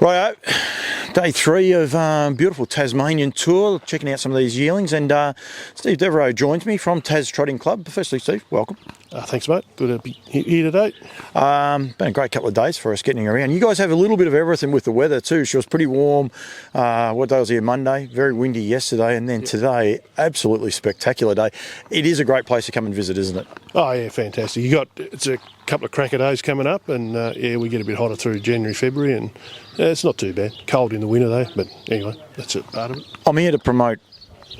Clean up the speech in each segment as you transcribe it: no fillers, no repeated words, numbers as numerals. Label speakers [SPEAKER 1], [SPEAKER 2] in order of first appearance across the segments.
[SPEAKER 1] Right, day 3 of beautiful Tasmanian tour, checking out some of these yearlings, and Steve Devereux joins me from Tasmanian Trotting Club. Firstly, Steve, welcome.
[SPEAKER 2] Thanks, mate. Good to be here today.
[SPEAKER 1] Been a great couple of days for us getting around. You guys have a little bit of everything with the weather too. She was pretty warm. What day was here? Monday. Very windy yesterday, and then today, absolutely spectacular day. It is a great place to come and visit, isn't it?
[SPEAKER 2] Oh yeah, fantastic. It's a couple of cracker days coming up, and yeah, we get a bit hotter through January, February, and it's not too bad. Cold in the winter though, but anyway, that's a part of it.
[SPEAKER 1] I'm here to promote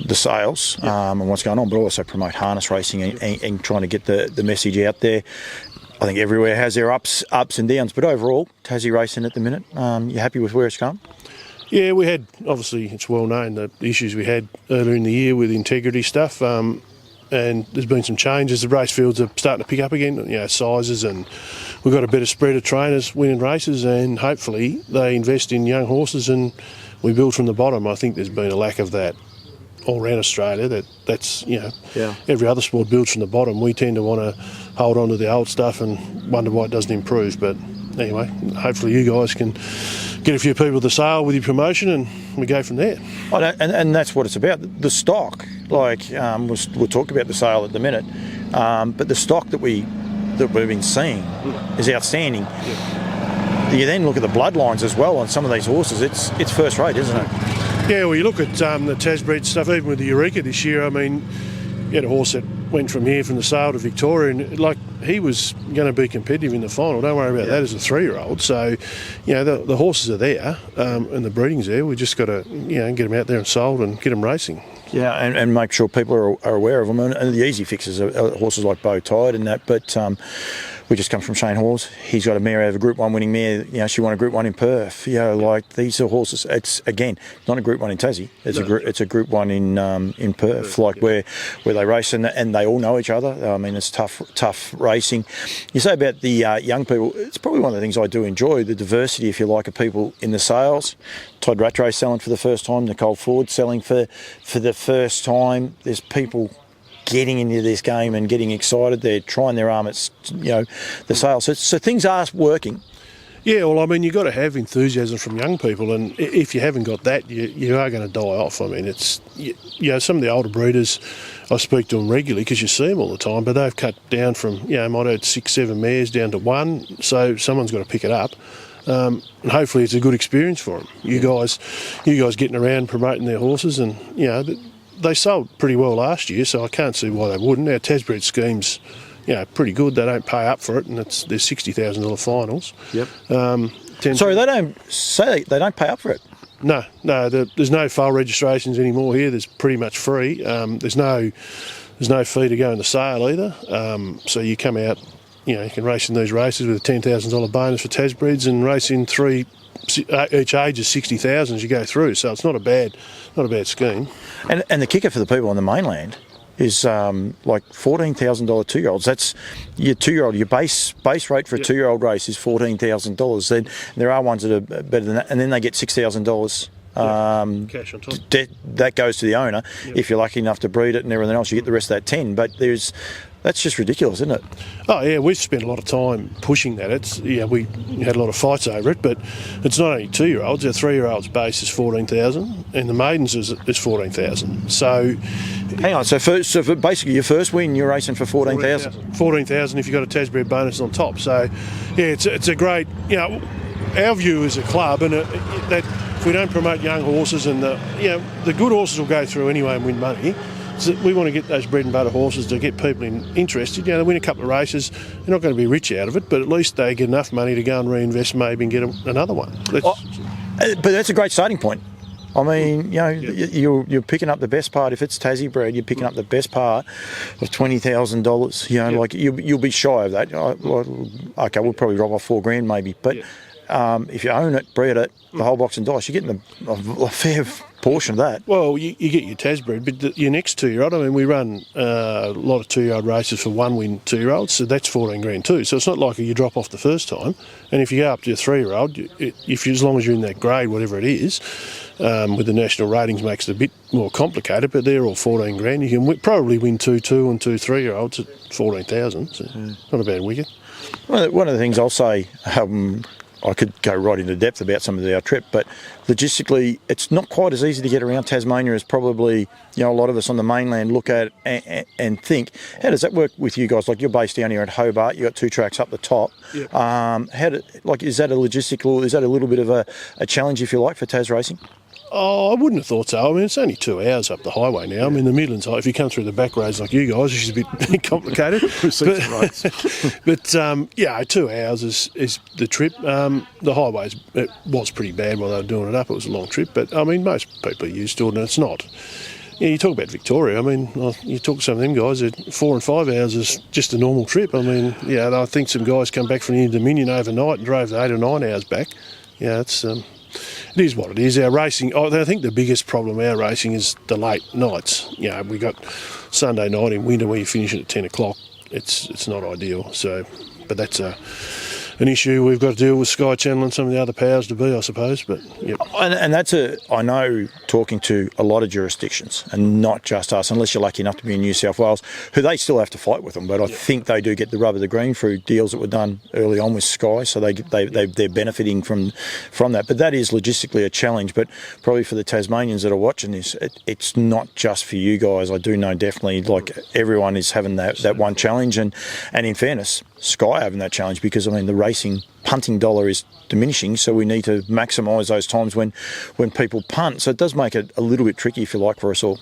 [SPEAKER 1] the sales and what's going on, but also promote harness racing and trying to get the message out there. I think everywhere has their ups and downs, but overall, Tassie racing at the minute, you happy with where it's going?
[SPEAKER 2] Yeah, we had, obviously, it's well known the issues we had earlier in the year with integrity stuff, and there's been some changes. The race fields are starting to pick up again, sizes, and we've got a better spread of trainers winning races, and hopefully they invest in young horses and we build from the bottom. I think there's been a lack of that all around Australia. That's every other sport builds from the bottom. We tend to want to hold on to the old stuff and wonder why it doesn't improve. But anyway, hopefully you guys can get a few people to sale with your promotion and we go from there.
[SPEAKER 1] And that's what it's about. The stock, we'll talk about the sale at the minute, but the stock that we've been seeing is outstanding. Yeah. You then look at the bloodlines as well on some of these horses. It's first rate, isn't it?
[SPEAKER 2] Yeah, well, you look at the Tasbred stuff, even with the Eureka this year. I mean, you had a horse that went from here, from the sale to Victoria, and he was going to be competitive in the final. Don't worry about that as a 3-year-old. So, the horses are there and the breeding's there. We just got to, get them out there and sold and get them racing.
[SPEAKER 1] Yeah, and make sure people are aware of them. And the easy fixes are horses like Bow Tide and that, but we just come from Shane Hawes. He's got a mare over Group 1 winning mare. She won a Group 1 in Perth. These are horses. It's, again, not a Group 1 in Tassie. It's a Group 1 in Perth, where they race and they all know each other. I mean, it's tough racing. You say about the young people, it's probably one of the things I do enjoy, the diversity, if you like, of people in the sales. Todd Rattray selling for the first time, Nicole Ford selling for the first time. There's people getting into this game and getting excited. They're trying their arm at, the sales. So things are working.
[SPEAKER 2] Yeah, well, I mean, you've got to have enthusiasm from young people, and if you haven't got that, you are going to die off. I mean, it's, some of the older breeders, I speak to them regularly because you see them all the time, but they've cut down from, might have 6-7 mares down to 1, so someone's got to pick it up. And hopefully it's a good experience for them. You guys getting around promoting their horses, and they sold pretty well last year, so I can't see why they wouldn't. Our Tasbred scheme's pretty good. They don't pay up for it, and there's $60,000 finals.
[SPEAKER 1] Yep. Sorry, they don't pay up for it.
[SPEAKER 2] No, there's no foal registrations anymore here. There's pretty much free. There's no fee to go in the sale either. So you come out. You can race in these races with a $10,000 bonus for Tasbreds and race in 3, each age is $60,000 as you go through. So it's not a bad scheme.
[SPEAKER 1] And the kicker for the people on the mainland is like $14,000 2-year-olds. That's your 2-year-old. Your base rate for a 2-year-old race is $14,000. Then there are ones that are better than that, and then they get $6,000.
[SPEAKER 2] Cash on top.
[SPEAKER 1] That goes to the owner if you're lucky enough to breed it and everything else. You get the rest of that 10. But that's just ridiculous, isn't it? Oh yeah, we've spent a lot of time pushing that. We had a lot of fights over it, but it's not only 2-year-olds. Our 3-year-olds base is $14,000, and the maidens is $14,000. So, hang on. So for basically your first win, you're racing for $14,000.
[SPEAKER 2] $14,000 if you've got a Tasbred bonus on top. So, yeah, it's a great. Our view as a club, and that if we don't promote young horses, and the good horses will go through anyway and win money. So we want to get those bread and butter horses to get people interested. They win a couple of races. They're not going to be rich out of it, but at least they get enough money to go and reinvest maybe and get another one.
[SPEAKER 1] But that's a great starting point. I mean, you're picking up the best part. If it's Tassie bred, you're picking up the best part of $20,000. You'll be shy of that. Okay, we'll probably drop off $4,000 maybe, but if you own it, breed it, the whole box and dice, you're getting a fair portion of that.
[SPEAKER 2] Well, you get your Tasbred, but your next 2-year-old, I mean, we run a lot of 2-year-old races for 1-win 2-year-olds, so that's $14,000 too. So it's not like you drop off the first time. And if you go up to your 3-year-old, as long as you're in that grade, whatever it is, with the national ratings makes it a bit more complicated, but they're all $14,000. You can probably win 2 2 and 2 3-year-olds at $14,000. So not a bad wicket.
[SPEAKER 1] One of the things I'll say I could go right into depth about some of our trip, but logistically, it's not quite as easy to get around Tasmania as probably a lot of us on the mainland look at and think. How does that work with you guys? Like, you're based down here at Hobart, you got 2 tracks up the top.
[SPEAKER 2] Yep.
[SPEAKER 1] Is that a logistical? Is that a little bit of a challenge, if you like, for Tasracing?
[SPEAKER 2] Oh, I wouldn't have thought so. I mean, it's only 2 hours up the highway now. I mean, the Midlands, if you come through the back roads like you guys, it's a bit complicated. but 2 hours is the trip. The highway, it was pretty bad while they were doing it up. It was a long trip, but I mean, most people are used to it, and it's not. You talk about Victoria. I mean, you talk to some of them guys. 4 and 5 hours is just a normal trip. I mean, I think some guys come back from the Dominion overnight and drove the 8 or 9 hours back. It is what it is. Our racing, I think the biggest problem our racing is the late nights. We got Sunday night in winter where you finish at 10 o'clock. It's not ideal. So, but that's an issue we've got to deal with Sky Channel and some of the other powers to be, I suppose. But yep.
[SPEAKER 1] And that's I know, talking to a lot of jurisdictions, and not just us, unless you're lucky enough to be in New South Wales, who they still have to fight with them. But I think they do get the rub of the green through deals that were done early on with Sky, so they're benefiting from that. But that is logistically a challenge. But probably for the Tasmanians that are watching this, it's not just for you guys. I do know definitely, like, everyone is having that one challenge, and in fairness, Sky having that challenge, because I mean the racing punting dollar is diminishing, so we need to maximise those times when people punt. So it does make it a little bit tricky, if you like, for us all.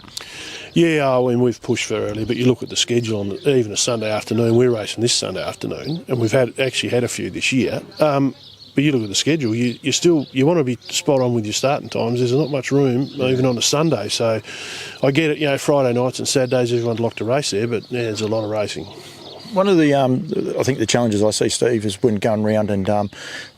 [SPEAKER 2] Yeah, I mean, we've pushed for early, but you look at the schedule on even a Sunday afternoon. We're racing this Sunday afternoon, and we've actually had a few this year. But you look at the schedule, you want to be spot on with your starting times. There's not much room even on a Sunday. So I get it. Friday nights and Saturdays everyone'd like to race there, but there's a lot of racing.
[SPEAKER 1] One of the, I think the challenges I see, Steve, is when going around and I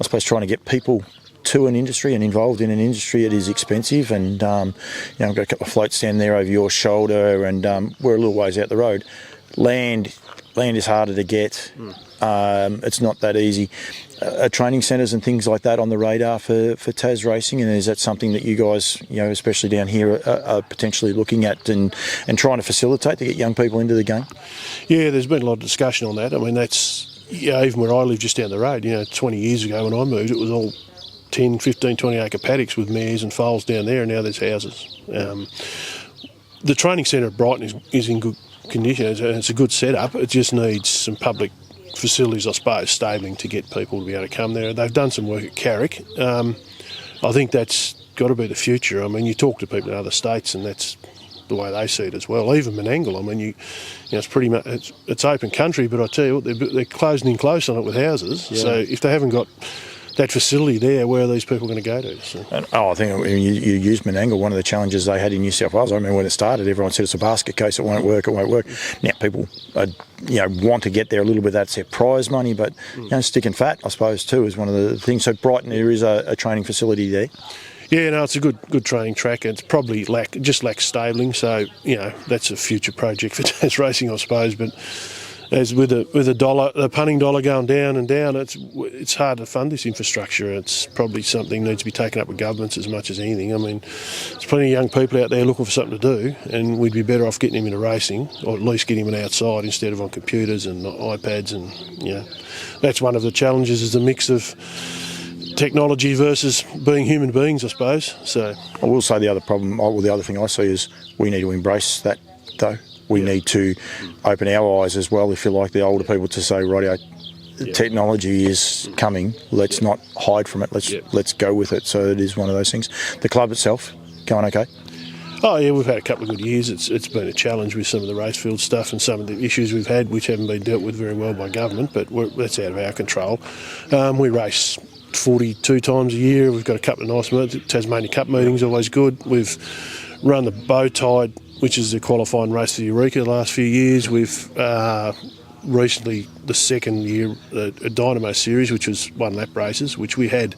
[SPEAKER 1] suppose trying to get people to an industry and involved in an industry. It is expensive, and I've got a couple of floats down there over your shoulder, and we're a little ways out the road. Land is harder to get. It's not that easy. Training centres and things like that on the radar for Tasracing, and is that something that you guys, especially down here, are potentially looking at and trying to facilitate to get young people into the game?
[SPEAKER 2] Yeah, there's been a lot of discussion on that. I mean, that's even where I live just down the road. 20 years ago when I moved, it was all 10, 15, 20 acre paddocks with mares and foals down there, and now there's houses. The training centre at Brighton is in good condition. It's a good setup. It just needs some public facilities, I suppose, stabling to get people to be able to come there. They've done some work at Carrick. I think that's got to be the future. I mean, you talk to people in other states, and that's the way they see it as well. Even Menangle, I mean, it's pretty much it's open country, but I tell you what, they're closing in close on it with houses. Yeah. So if they haven't got that facility there, where are these people going to go to? So.
[SPEAKER 1] I think you used Menangle. One of the challenges they had in New South Wales, I remember when it started, everyone said it's a basket case, it won't work. Now people want to get there a little bit. That's their prize money, but sticking fat, I suppose, too, is one of the things. So Brighton, there is a training facility there.
[SPEAKER 2] Yeah, no, it's a good training track. It's probably just lacks stabling, so that's a future project for Tasracing, I suppose. But as with the punting dollar going down and down, it's hard to fund this infrastructure. It's probably something that needs to be taken up with governments as much as anything. I mean, there's plenty of young people out there looking for something to do, and we'd be better off getting them into racing, or at least getting them outside instead of on computers and iPads. And that's one of the challenges, is the mix of technology versus being human beings, I suppose. So
[SPEAKER 1] I will say the other thing I see is we need to embrace that, though. We need to open our eyes as well, if you like, the older people, to say, rightio, technology is coming. Let's not hide from it. Let's go with it. So it is one of those things. The club itself going okay?
[SPEAKER 2] Oh yeah, we've had a couple of good years. It's been a challenge with some of the racefield stuff and some of the issues we've had, which haven't been dealt with very well by government, but that's out of our control. We race 42 times a year. We've got a couple of nice meetings. Tasmania Cup meetings, always good. We've run the Bow Tide, which is the qualifying race for Eureka the last few years. We've recently, the second year, a Dynamo Series, which was one lap races, which we had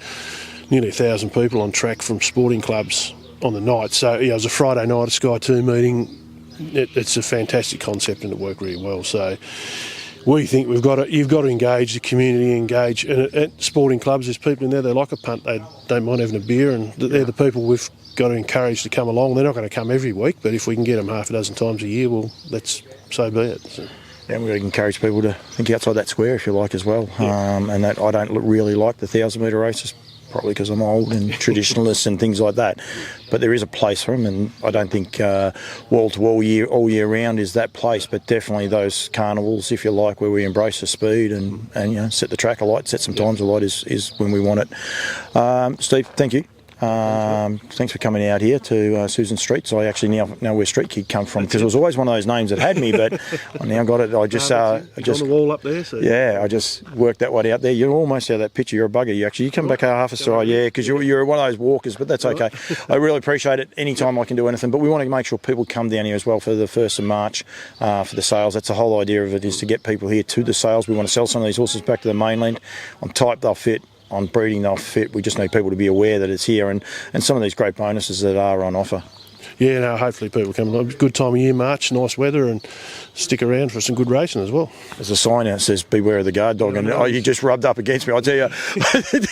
[SPEAKER 2] nearly 1,000 people on track from sporting clubs on the night. So it was a Friday night, a Sky 2 meeting. It's a fantastic concept, and it worked really well. So we think you've got to engage the community, engage. And at sporting clubs, there's people in there, they like a punt, they don't mind having a beer, and they're the people we've got to encourage to come along. They're not going to come every week, but if we can get them half a dozen times a year, well, so be it. So.
[SPEAKER 1] And we encourage people to think outside that square, if you like, as well. And that I don't really like the 1,000-metre races, probably because I'm old and traditionalist and things like that. But there is a place for them, and I don't think wall to wall all year round is that place. But definitely those carnivals, if you like, where we embrace the speed and set the track alight, set some times alight is when we want it. Steve, thank you. Thanks for coming out here to Susan Streit. So I actually now know where Street Kid come from, because it was always one of those names that had me, but I now got it. I just
[SPEAKER 2] on the wall up there. So.
[SPEAKER 1] Yeah, I just worked that one out there. You're almost out of that picture. You're a bugger. You come back half a stride, because you're one of those walkers, but that's okay. I really appreciate it. Anytime I can do anything, but we want to make sure people come down here as well for the 1st of March for the sales. That's the whole idea of it, is to get people here to the sales. We want to sell some of these horses back to the mainland. On type, they'll fit. On breeding, they'll fit. We just need people to be aware that it's here, and some of these great bonuses that are on offer.
[SPEAKER 2] Yeah, no, hopefully people come along. Good time of year, March, nice weather, and stick around for some good racing as well.
[SPEAKER 1] There's a sign out that says beware of the guard dog, and you just rubbed up against me. I tell you,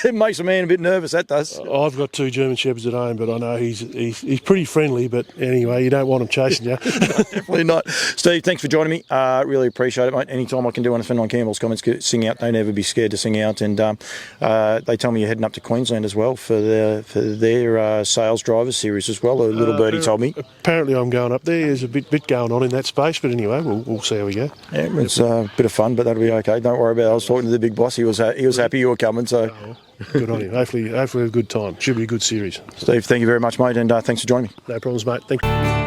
[SPEAKER 1] it makes a man a bit nervous, that does.
[SPEAKER 2] I've got 2 German Shepherds at home, but I know he's pretty friendly, but anyway, you don't want him chasing you.
[SPEAKER 1] Definitely not. Steve, thanks for joining me. Really appreciate it, mate. Anytime I can do anything on Campbell's Comments, sing out. Don't ever be scared to sing out. And they tell me you're heading up to Queensland as well for their sales drivers series as well. A little birdie told me.
[SPEAKER 2] Apparently I'm going up there. There's a bit going on in that space, but anyway, we'll see how we go.
[SPEAKER 1] Yeah, it's a bit of fun, but that'll be okay. Don't worry about it. I was talking to the big boss. He was happy you were coming. So
[SPEAKER 2] good on him. Hopefully a good time. Should be a good series.
[SPEAKER 1] Steve, thank you very much, mate, and thanks for joining me.
[SPEAKER 2] No problems, mate. Thank you.